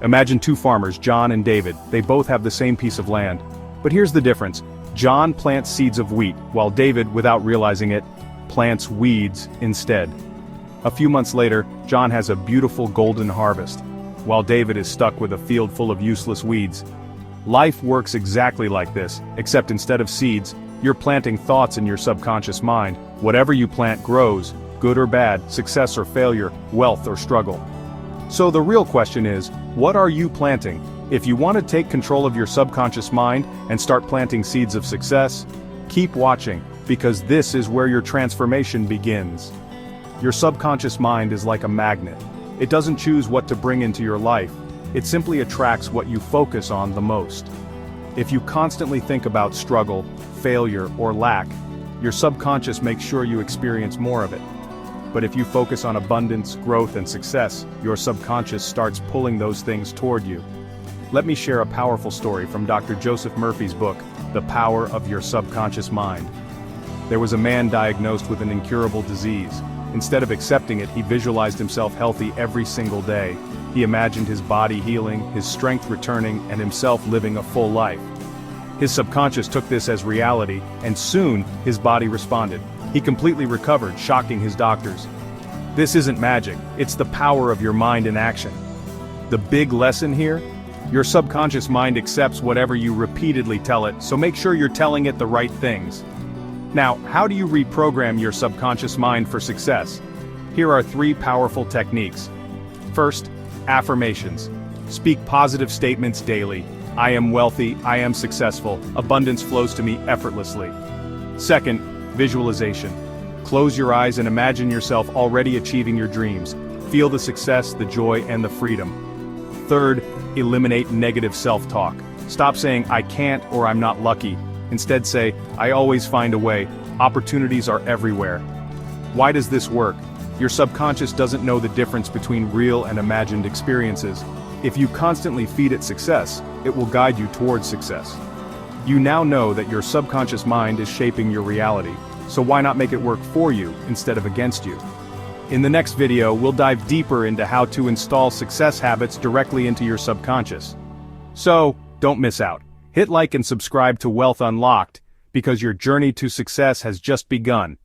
Imagine two farmers, John and David. They both have the same piece of land. But here's the difference. John plants seeds of wheat, while David, without realizing it, plants weeds instead. A few months later, John has a beautiful golden harvest, while David is stuck with a field full of useless weeds. Life works exactly like this, except instead of seeds, you're planting thoughts in your subconscious mind. Whatever you plant grows, good or bad, success or failure, wealth or struggle. So the real question is, what are you planting? If you want to take control of your subconscious mind and start planting seeds of success, keep watching, because this is where your transformation begins. Your subconscious mind is like a magnet. It doesn't choose what to bring into your life. It simply attracts what you focus on the most. If you constantly think about struggle, failure, or lack, your subconscious makes sure you experience more of it. But if you focus on abundance, growth, and success, your subconscious starts pulling those things toward you. Let me share a powerful story from Dr. Joseph Murphy's book, The Power of Your Subconscious Mind. There was a man diagnosed with an incurable disease. Instead of accepting it, he visualized himself healthy every single day. He imagined his body healing, his strength returning, and himself living a full life. His subconscious took this as reality, and soon, his body responded. He completely recovered, shocking his doctors. This isn't magic, it's the power of your mind in action. The big lesson here? Your subconscious mind accepts whatever you repeatedly tell it, so make sure you're telling it the right things. Now, how do you reprogram your subconscious mind for success? Here are 3 powerful techniques. First, affirmations. Speak positive statements daily. I am wealthy, I am successful, abundance flows to me effortlessly. Second, visualization. Close your eyes and imagine yourself already achieving your dreams. Feel the success, the joy, and the freedom. Third, eliminate negative self-talk. Stop saying, I can't or I'm not lucky. Instead say, I always find a way, opportunities are everywhere. Why does this work? Your subconscious doesn't know the difference between real and imagined experiences. If you constantly feed it success, it will guide you towards success. You now know that your subconscious mind is shaping your reality, so why not make it work for you instead of against you? In the next video, we'll dive deeper into how to install success habits directly into your subconscious. So, don't miss out. Hit like and subscribe to Wealth Unlocked, because your journey to success has just begun.